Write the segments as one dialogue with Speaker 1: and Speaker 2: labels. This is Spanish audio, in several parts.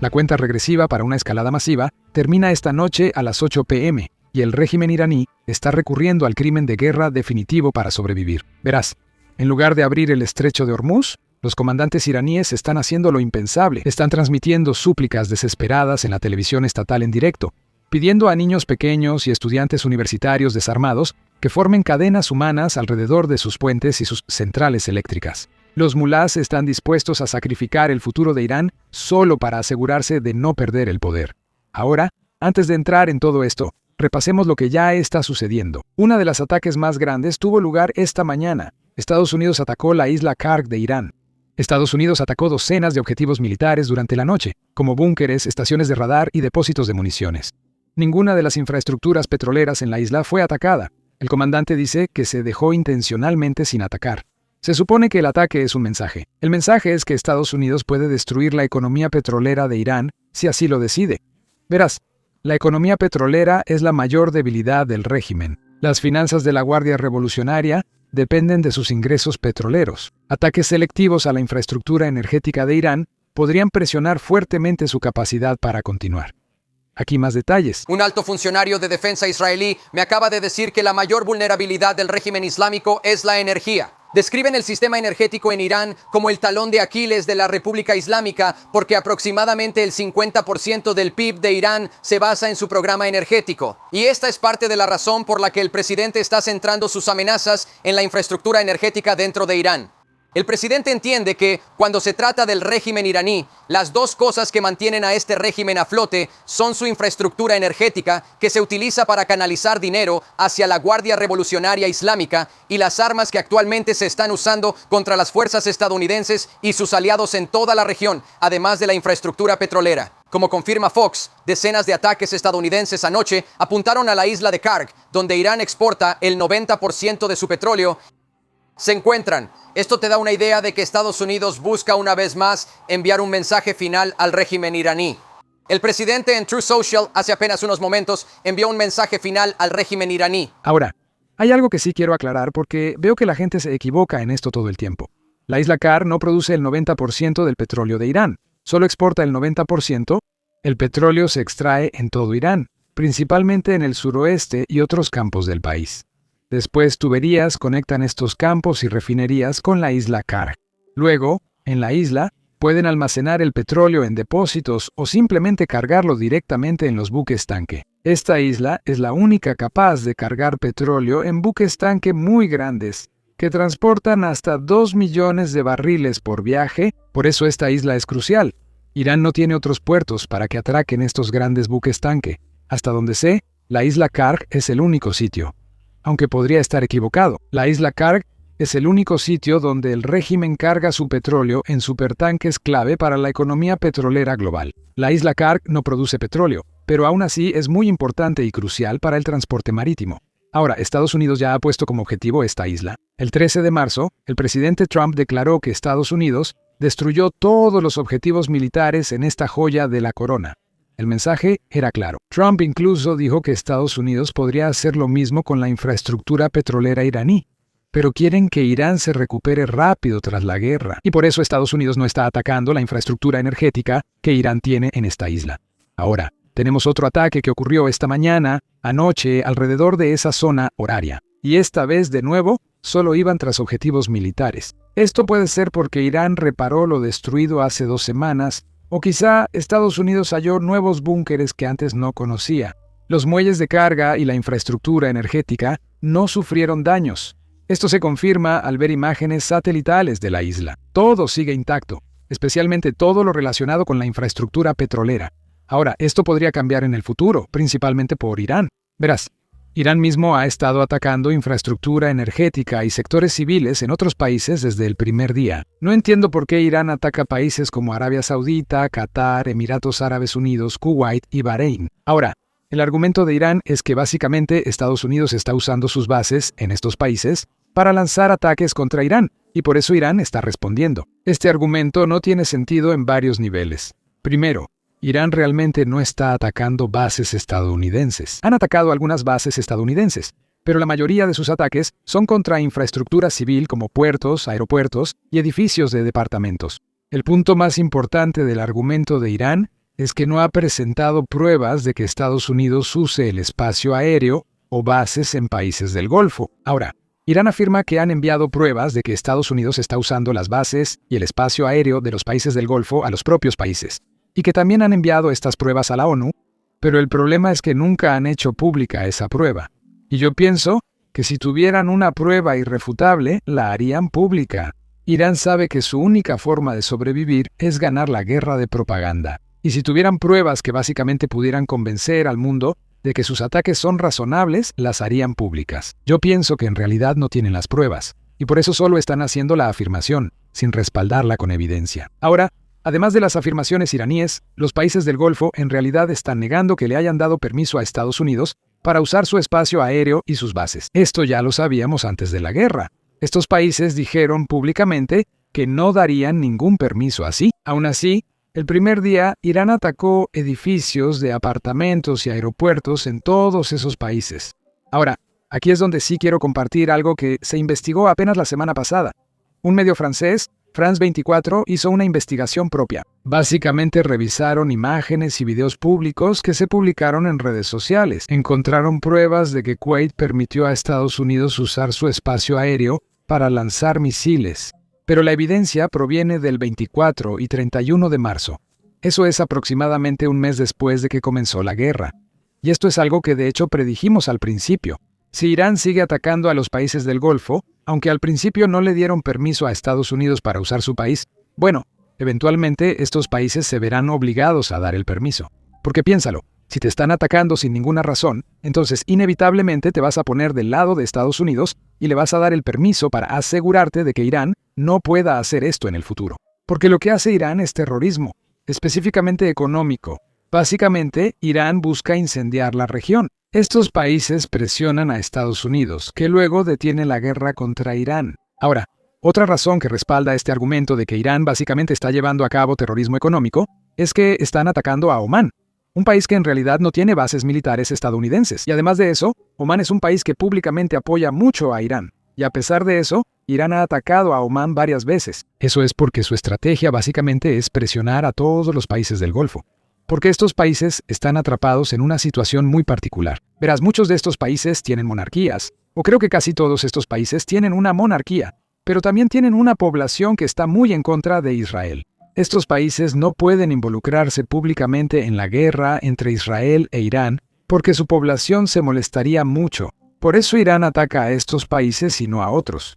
Speaker 1: La cuenta regresiva para una escalada masiva termina esta noche a las 8 p.m. y el régimen iraní está recurriendo al crimen de guerra definitivo para sobrevivir. Verás, en lugar de abrir el estrecho de Hormuz, los comandantes iraníes están haciendo lo impensable. Están transmitiendo súplicas desesperadas en la televisión estatal en directo, pidiendo a niños pequeños y estudiantes universitarios desarmados que formen cadenas humanas alrededor de sus puentes y sus centrales eléctricas. Los mulás están dispuestos a sacrificar el futuro de Irán solo para asegurarse de no perder el poder. Ahora, antes de entrar en todo esto, repasemos lo que ya está sucediendo. Uno de los ataques más grandes tuvo lugar esta mañana. Estados Unidos atacó la isla Karg de Irán. Estados Unidos atacó docenas de objetivos militares durante la noche, como búnkeres, estaciones de radar y depósitos de municiones. Ninguna de las infraestructuras petroleras en la isla fue atacada. El comandante dice que se dejó intencionalmente sin atacar. Se supone que el ataque es un mensaje. El mensaje es que Estados Unidos puede destruir la economía petrolera de Irán si así lo decide. Verás, la economía petrolera es la mayor debilidad del régimen. Las finanzas de la Guardia Revolucionaria dependen de sus ingresos petroleros. Ataques selectivos a la infraestructura energética de Irán podrían presionar fuertemente su capacidad para continuar. Aquí más detalles.
Speaker 2: Un alto funcionario de defensa israelí me acaba de decir que la mayor vulnerabilidad del régimen islámico es la energía. Describen el sistema energético en Irán como el talón de Aquiles de la República Islámica porque aproximadamente el 50% del PIB de Irán se basa en su programa energético. Y esta es parte de la razón por la que el presidente está centrando sus amenazas en la infraestructura energética dentro de Irán. El presidente entiende que, cuando se trata del régimen iraní, las dos cosas que mantienen a este régimen a flote son su infraestructura energética, que se utiliza para canalizar dinero hacia la Guardia Revolucionaria Islámica, y las armas que actualmente se están usando contra las fuerzas estadounidenses y sus aliados en toda la región, además de la infraestructura petrolera. Como confirma Fox, decenas de ataques estadounidenses anoche apuntaron a la isla de Karg, donde Irán exporta el 90% de su petróleo. Se encuentran. Esto te da una idea de que Estados Unidos busca una vez más enviar un mensaje final al régimen iraní. El presidente en Truth Social hace apenas unos momentos envió un mensaje final al régimen iraní.
Speaker 1: Ahora, hay algo que sí quiero aclarar porque veo que la gente se equivoca en esto todo el tiempo. La isla Karg no produce el 90% del petróleo de Irán, solo exporta el 90%. El petróleo se extrae en todo Irán, principalmente en el suroeste y otros campos del país. Después, tuberías conectan estos campos y refinerías con la isla Karg. Luego, en la isla, pueden almacenar el petróleo en depósitos o simplemente cargarlo directamente en los buques tanque. Esta isla es la única capaz de cargar petróleo en buques tanque muy grandes, que transportan hasta 2 millones de barriles por viaje. Por eso esta isla es crucial. Irán no tiene otros puertos para que atraquen estos grandes buques tanque. Hasta donde sé, la isla Karg es el único sitio. Aunque podría estar equivocado, la isla Karg es el único sitio donde el régimen carga su petróleo en supertanques clave para la economía petrolera global. La isla Karg no produce petróleo, pero aún así es muy importante y crucial para el transporte marítimo. Ahora, Estados Unidos ya ha puesto como objetivo esta isla. El 13 de marzo, el presidente Trump declaró que Estados Unidos destruyó todos los objetivos militares en esta joya de la corona. El mensaje era claro. Trump incluso dijo que Estados Unidos podría hacer lo mismo con la infraestructura petrolera iraní, pero quieren que Irán se recupere rápido tras la guerra, y por eso Estados Unidos no está atacando la infraestructura energética que Irán tiene en esta isla. Ahora, tenemos otro ataque que ocurrió esta mañana, anoche, alrededor de esa zona horaria, y esta vez, de nuevo, solo iban tras objetivos militares. Esto puede ser porque Irán reparó lo destruido hace 2 semanas, o quizá Estados Unidos halló nuevos búnkeres que antes no conocía. Los muelles de carga y la infraestructura energética no sufrieron daños. Esto se confirma al ver imágenes satelitales de la isla. Todo sigue intacto, especialmente todo lo relacionado con la infraestructura petrolera. Ahora, esto podría cambiar en el futuro, principalmente por Irán. Verás, Irán mismo ha estado atacando infraestructura energética y sectores civiles en otros países desde el primer día. No entiendo por qué Irán ataca países como Arabia Saudita, Qatar, Emiratos Árabes Unidos, Kuwait y Bahrein. Ahora, el argumento de Irán es que básicamente Estados Unidos está usando sus bases en estos países para lanzar ataques contra Irán, y por eso Irán está respondiendo. Este argumento no tiene sentido en varios niveles. Primero, Irán realmente no está atacando bases estadounidenses. Han atacado algunas bases estadounidenses, pero la mayoría de sus ataques son contra infraestructura civil como puertos, aeropuertos y edificios de departamentos. El punto más importante del argumento de Irán es que no ha presentado pruebas de que Estados Unidos use el espacio aéreo o bases en países del Golfo. Ahora, Irán afirma que han enviado pruebas de que Estados Unidos está usando las bases y el espacio aéreo de los países del Golfo a los propios países, y que también han enviado estas pruebas a la ONU, pero el problema es que nunca han hecho pública esa prueba. Y yo pienso que si tuvieran una prueba irrefutable, la harían pública. Irán sabe que su única forma de sobrevivir es ganar la guerra de propaganda. Y si tuvieran pruebas que básicamente pudieran convencer al mundo de que sus ataques son razonables, las harían públicas. Yo pienso que en realidad no tienen las pruebas, y por eso solo están haciendo la afirmación, sin respaldarla con evidencia. Ahora, además de las afirmaciones iraníes, los países del Golfo en realidad están negando que le hayan dado permiso a Estados Unidos para usar su espacio aéreo y sus bases. Esto ya lo sabíamos antes de la guerra. Estos países dijeron públicamente que no darían ningún permiso así. Aún así, el primer día, Irán atacó edificios de apartamentos y aeropuertos en todos esos países. Ahora, aquí es donde sí quiero compartir algo que se investigó apenas la semana pasada. Un medio francés, France 24, hizo una investigación propia. Básicamente revisaron imágenes y videos públicos que se publicaron en redes sociales. Encontraron pruebas de que Kuwait permitió a Estados Unidos usar su espacio aéreo para lanzar misiles. Pero la evidencia proviene del 24 y 31 de marzo. Eso es aproximadamente un mes después de que comenzó la guerra. Y esto es algo que de hecho predijimos al principio. Si Irán sigue atacando a los países del Golfo, aunque al principio no le dieron permiso a Estados Unidos para usar su país, bueno, eventualmente estos países se verán obligados a dar el permiso. Porque piénsalo, si te están atacando sin ninguna razón, entonces inevitablemente te vas a poner del lado de Estados Unidos y le vas a dar el permiso para asegurarte de que Irán no pueda hacer esto en el futuro. Porque lo que hace Irán es terrorismo, específicamente económico. Básicamente, Irán busca incendiar la región. Estos países presionan a Estados Unidos, que luego detiene la guerra contra Irán. Ahora, otra razón que respalda este argumento de que Irán básicamente está llevando a cabo terrorismo económico es que están atacando a Omán, un país que en realidad no tiene bases militares estadounidenses. Y además de eso, Omán es un país que públicamente apoya mucho a Irán. Y a pesar de eso, Irán ha atacado a Omán varias veces. Eso es porque su estrategia básicamente es presionar a todos los países del Golfo. Porque estos países están atrapados en una situación muy particular. Verás, muchos de estos países tienen monarquías, o creo que casi todos estos países tienen una monarquía, pero también tienen una población que está muy en contra de Israel. Estos países no pueden involucrarse públicamente en la guerra entre Israel e Irán porque su población se molestaría mucho. Por eso Irán ataca a estos países y no a otros.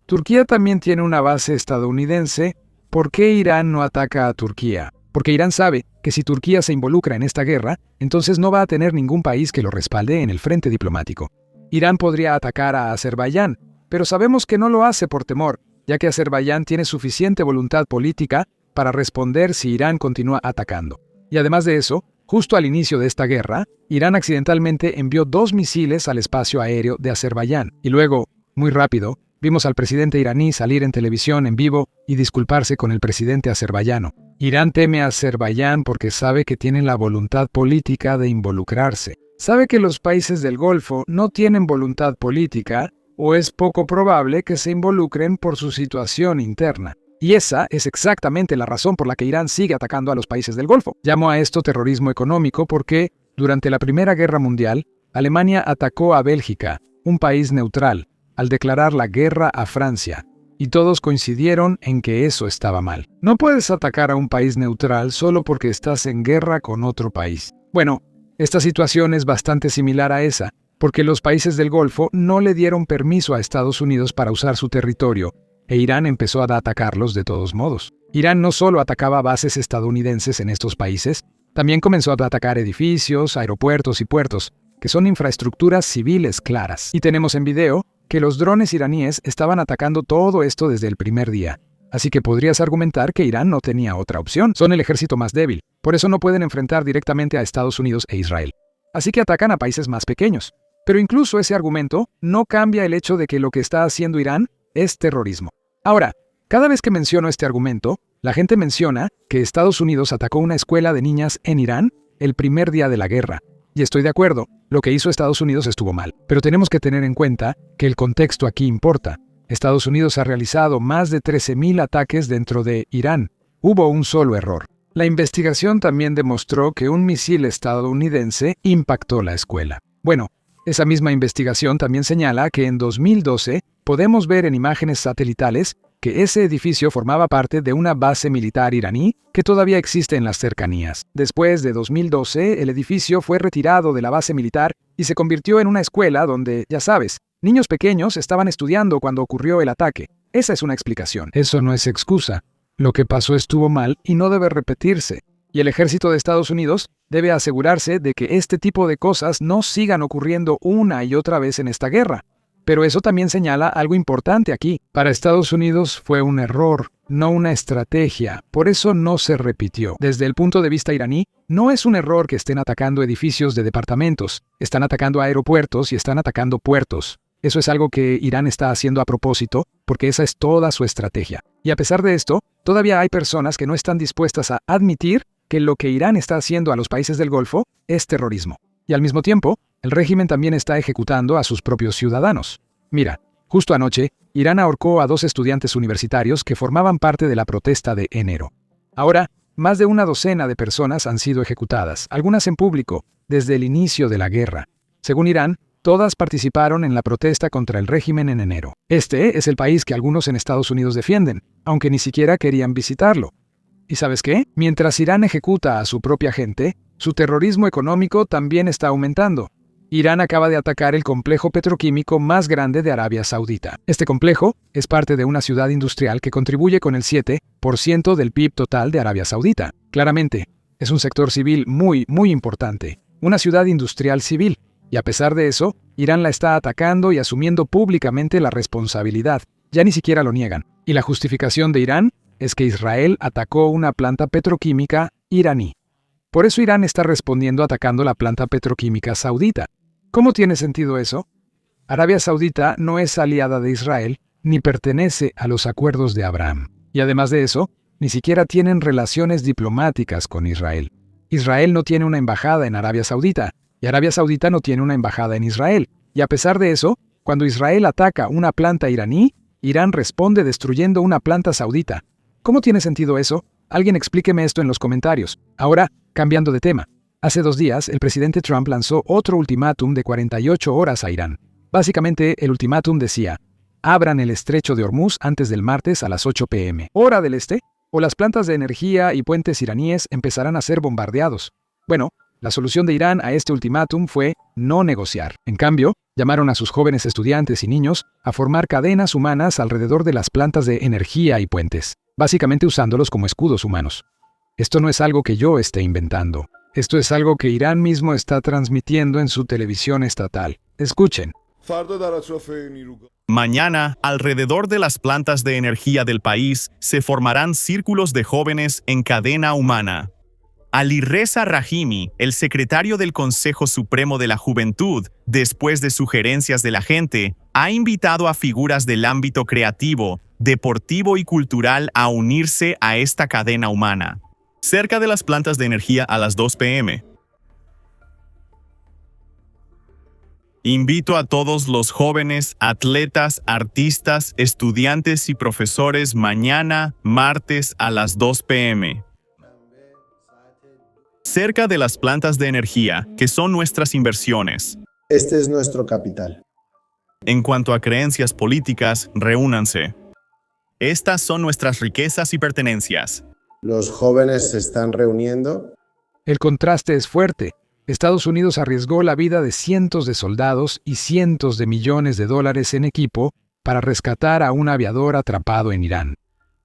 Speaker 1: Turquía también tiene una base estadounidense. ¿Por qué Irán no ataca a Turquía? Porque Irán sabe que si Turquía se involucra en esta guerra, entonces no va a tener ningún país que lo respalde en el frente diplomático. Irán podría atacar a Azerbaiyán, pero sabemos que no lo hace por temor, ya que Azerbaiyán tiene suficiente voluntad política para responder si Irán continúa atacando. Y además de eso, justo al inicio de esta guerra, Irán accidentalmente envió 2 misiles al espacio aéreo de Azerbaiyán. Y luego, muy rápido, vimos al presidente iraní salir en televisión en vivo y disculparse con el presidente azerbaiyano. Irán teme a Azerbaiyán porque sabe que tienen la voluntad política de involucrarse. Sabe que los países del Golfo no tienen voluntad política o es poco probable que se involucren por su situación interna. Y esa es exactamente la razón por la que Irán sigue atacando a los países del Golfo. Llamo a esto terrorismo económico porque, durante la Primera Guerra Mundial, Alemania atacó a Bélgica, un país neutral, al declarar la guerra a Francia. Y todos coincidieron en que eso estaba mal. No puedes atacar a un país neutral solo porque estás en guerra con otro país. Bueno, esta situación es bastante similar a esa, porque los países del Golfo no le dieron permiso a Estados Unidos para usar su territorio, e Irán empezó a atacarlos de todos modos. Irán no solo atacaba bases estadounidenses en estos países, también comenzó a atacar edificios, aeropuertos y puertos, que son infraestructuras civiles claras. Y tenemos en video que los drones iraníes estaban atacando todo esto desde el primer día. Así que podrías argumentar que Irán no tenía otra opción. Son el ejército más débil, por eso no pueden enfrentar directamente a Estados Unidos e Israel. Así que atacan a países más pequeños. Pero incluso ese argumento no cambia el hecho de que lo que está haciendo Irán es terrorismo. Ahora, cada vez que menciono este argumento, la gente menciona que Estados Unidos atacó una escuela de niñas en Irán el primer día de la guerra. Y estoy de acuerdo, lo que hizo Estados Unidos estuvo mal. Pero tenemos que tener en cuenta que el contexto aquí importa. Estados Unidos ha realizado más de 13,000 ataques dentro de Irán. Hubo un solo error. La investigación también demostró que un misil estadounidense impactó la escuela. Bueno, esa misma investigación también señala que en 2012 podemos ver en imágenes satelitales que ese edificio formaba parte de una base militar iraní que todavía existe en las cercanías. Después de 2012, el edificio fue retirado de la base militar y se convirtió en una escuela donde, ya sabes, niños pequeños estaban estudiando cuando ocurrió el ataque. Esa es una explicación. Eso no es excusa. Lo que pasó estuvo mal y no debe repetirse. Y el ejército de Estados Unidos debe asegurarse de que este tipo de cosas no sigan ocurriendo una y otra vez en esta guerra. Pero eso también señala algo importante aquí. Para Estados Unidos fue un error, no una estrategia. Por eso no se repitió. Desde el punto de vista iraní, no es un error que estén atacando edificios de departamentos. Están atacando aeropuertos y están atacando puertos. Eso es algo que Irán está haciendo a propósito, porque esa es toda su estrategia. Y a pesar de esto, todavía hay personas que no están dispuestas a admitir que lo que Irán está haciendo a los países del Golfo es terrorismo. Y al mismo tiempo, el régimen también está ejecutando a sus propios ciudadanos. Mira, justo anoche, Irán ahorcó a 2 estudiantes universitarios que formaban parte de la protesta de enero. Ahora, más de una docena de personas han sido ejecutadas, algunas en público, desde el inicio de la guerra. Según Irán, todas participaron en la protesta contra el régimen en enero. Este es el país que algunos en Estados Unidos defienden, aunque ni siquiera querían visitarlo. ¿Y sabes qué? Mientras Irán ejecuta a su propia gente, su terrorismo económico también está aumentando. Irán acaba de atacar el complejo petroquímico más grande de Arabia Saudita. Este complejo es parte de una ciudad industrial que contribuye con el 7% del PIB total de Arabia Saudita. Claramente, es un sector civil muy importante, una ciudad industrial civil. Y a pesar de eso, Irán la está atacando y asumiendo públicamente la responsabilidad. Ya ni siquiera lo niegan. Y la justificación de Irán es que Israel atacó una planta petroquímica iraní. Por eso Irán está respondiendo atacando la planta petroquímica saudita. ¿Cómo tiene sentido eso? Arabia Saudita no es aliada de Israel ni pertenece a los acuerdos de Abraham. Y además de eso, ni siquiera tienen relaciones diplomáticas con Israel. Israel no tiene una embajada en Arabia Saudita y Arabia Saudita no tiene una embajada en Israel. Y a pesar de eso, cuando Israel ataca una planta iraní, Irán responde destruyendo una planta saudita. ¿Cómo tiene sentido eso? Alguien explíqueme esto en los comentarios. Ahora, cambiando de tema. Hace 2 días, el presidente Trump lanzó otro ultimátum de 48 horas a Irán. Básicamente, el ultimátum decía: abran el estrecho de Hormuz antes del martes a las 8 p.m. hora del este, o las plantas de energía y puentes iraníes empezarán a ser bombardeados. Bueno, la solución de Irán a este ultimátum fue no negociar. En cambio, llamaron a sus jóvenes estudiantes y niños a formar cadenas humanas alrededor de las plantas de energía y puentes, básicamente usándolos como escudos humanos. Esto no es algo que yo esté inventando. Esto es algo que Irán mismo está transmitiendo en su televisión estatal. Escuchen.
Speaker 3: Mañana, alrededor de las plantas de energía del país, se formarán círculos de jóvenes en cadena humana. Alireza Rahimi, el secretario del Consejo Supremo de la Juventud, después de sugerencias de la gente, ha invitado a figuras del ámbito creativo, deportivo y cultural a unirse a esta cadena humana, cerca de las plantas de energía a las 2 p.m. Invito a todos los jóvenes, atletas, artistas, estudiantes y profesores mañana, martes, a las 2 p.m. cerca de las plantas de energía, que son nuestras inversiones.
Speaker 4: Este es nuestro capital.
Speaker 3: En cuanto a creencias políticas, reúnanse. Estas son nuestras riquezas y pertenencias.
Speaker 4: Los jóvenes se están reuniendo.
Speaker 1: El contraste es fuerte. Estados Unidos arriesgó la vida de cientos de soldados y cientos de millones de dólares en equipo para rescatar a un aviador atrapado en Irán.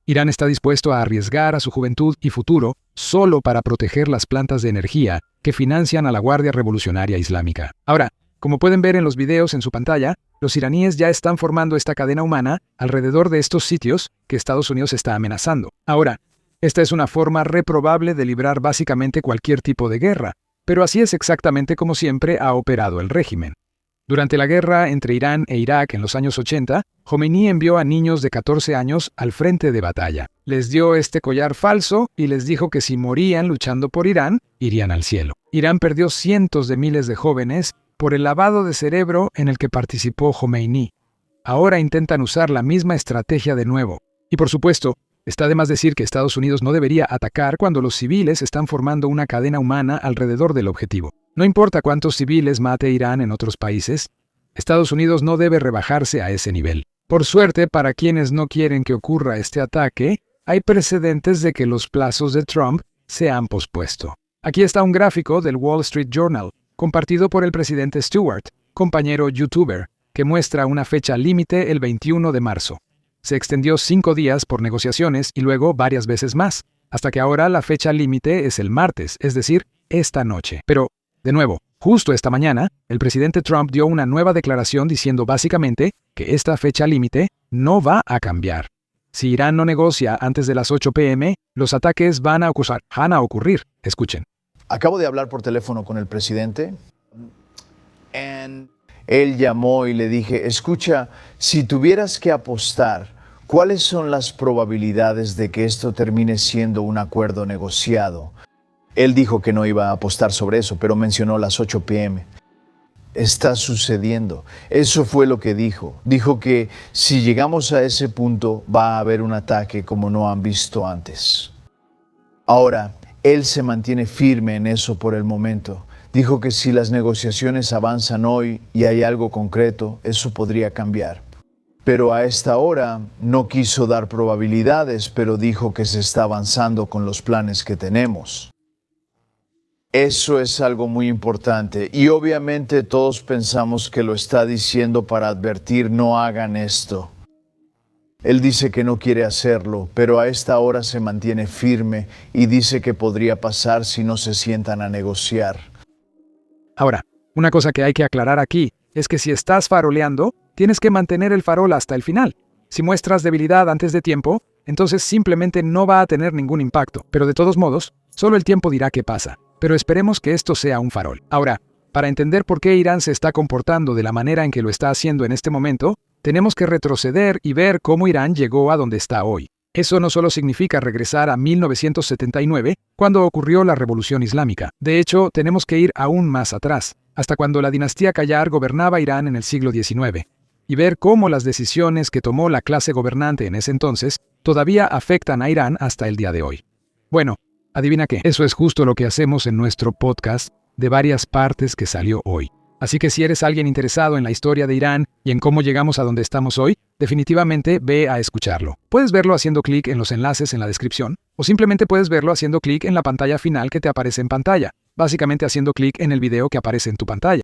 Speaker 1: Irán está dispuesto a arriesgar a su juventud y futuro solo para proteger las plantas de energía que financian a la Guardia Revolucionaria Islámica. Ahora, como pueden ver en los videos en su pantalla, los iraníes ya están formando esta cadena humana alrededor de estos sitios que Estados Unidos está amenazando. Ahora, esta es una forma reprobable de librar básicamente cualquier tipo de guerra, pero así es exactamente como siempre ha operado el régimen. Durante la guerra entre Irán e Irak en los años 80, Jomeini envió a niños de 14 años al frente de batalla. Les dio este collar falso y les dijo que si morían luchando por Irán, irían al cielo. Irán perdió cientos de miles de jóvenes por el lavado de cerebro en el que participó Jomeini. Ahora intentan usar la misma estrategia de nuevo. Y por supuesto, Está de más decir que Estados Unidos no debería atacar cuando los civiles están formando una cadena humana alrededor del objetivo. No importa cuántos civiles mate Irán en otros países, Estados Unidos no debe rebajarse a ese nivel. Por suerte, para quienes no quieren que ocurra este ataque, hay precedentes de que los plazos de Trump se han pospuesto. Aquí está un gráfico del Wall Street Journal, compartido por el presidente Stewart, compañero youtuber, que muestra una fecha límite el 21 de marzo. Se extendió 5 días por negociaciones y luego varias veces más, hasta que ahora la fecha límite es el martes, es decir, esta noche. Pero, de nuevo, justo esta mañana, el presidente Trump dio una nueva declaración diciendo básicamente que esta fecha límite no va a cambiar. Si Irán no negocia antes de las 8 p.m., los ataques van a ocurrir. Escuchen.
Speaker 5: Acabo de hablar por teléfono con el presidente. Él llamó y le dije, escucha, si tuvieras que apostar, ¿cuáles son las probabilidades de que esto termine siendo un acuerdo negociado? Él dijo que no iba a apostar sobre eso, pero mencionó las 8 p.m. Está sucediendo. Eso fue lo que dijo. Dijo que si llegamos a ese punto va a haber un ataque como no han visto antes. Ahora, él se mantiene firme en eso por el momento. Dijo que si las negociaciones avanzan hoy y hay algo concreto, eso podría cambiar. Pero a esta hora no quiso dar probabilidades, pero dijo que se está avanzando con los planes que tenemos. Eso es algo muy importante y obviamente todos pensamos que lo está diciendo para advertir no hagan esto. Él dice que no quiere hacerlo, pero a esta hora se mantiene firme y dice que podría pasar si no se sientan a negociar.
Speaker 1: Ahora, una cosa que hay que aclarar aquí es que si estás faroleando, tienes que mantener el farol hasta el final. Si muestras debilidad antes de tiempo, entonces simplemente no va a tener ningún impacto. Pero de todos modos, solo el tiempo dirá qué pasa. Pero esperemos que esto sea un farol. Ahora, para entender por qué Irán se está comportando de la manera en que lo está haciendo en este momento, tenemos que retroceder y ver cómo Irán llegó a donde está hoy. Eso no solo significa regresar a 1979, cuando ocurrió la Revolución Islámica. De hecho, tenemos que ir aún más atrás, hasta cuando la dinastía Qajar gobernaba Irán en el siglo XIX, y ver cómo las decisiones que tomó la clase gobernante en ese entonces todavía afectan a Irán hasta el día de hoy. Bueno, adivina qué, eso es justo lo que hacemos en nuestro podcast de varias partes que salió hoy. Así que si eres alguien interesado en la historia de Irán y en cómo llegamos a donde estamos hoy, definitivamente ve a escucharlo. Puedes verlo haciendo clic en los enlaces en la descripción, o simplemente puedes verlo haciendo clic en la pantalla final que te aparece en pantalla, básicamente haciendo clic en el video que aparece en tu pantalla.